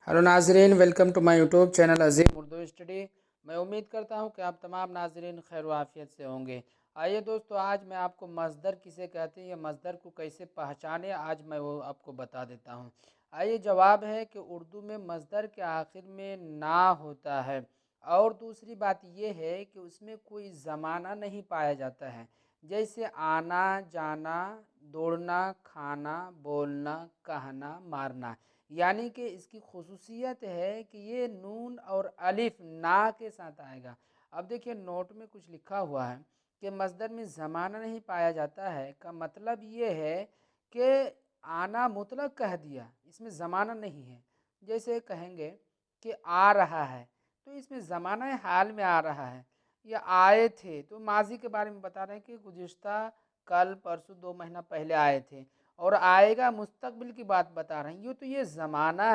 Hello नाजरीन, welcome to my YouTube channel Azeem Urdu study. मैं उम्मीद करता हूं कि आप तमाम नाजरीन खैर आफियत से होंगे। आइए दोस्तों, आज मैं आपको मस्दर किसे कहते हैं या मस्दर को कैसे पहचाने, आज मैं वो आपको बता देता हूं। आइए, जवाब है कि उर्दू में मस्दर के आखिर में ना होता है, और दूसरी बात ये है कि उसमें कोई ज़माना नहीं पाया जाता है। जैसे आना, जाना, दौड़ना, खाना, बोलना, कहना, मारना। यानी कि इसकी खुसूसियत है कि ये नून और अलिफ ना के साथ आएगा। अब देखिए, नोट में कुछ लिखा हुआ है कि मस्दर में ज़माना नहीं पाया जाता है, का मतलब ये है कि आना मुतलक कह दिया, इसमें ज़माना नहीं है। जैसे कहेंगे कि आ रहा है, तो इसमें ज़माना हाल में आ रहा है। या आए थे, तो माजी के बारे में बता रहे हैं कि गुज़िश्ता कल, परसों, 2 महीना पहले आए थे। और आएगा, मुस्तकबिल की बात बता रहे हैं। ये तो ये ज़माना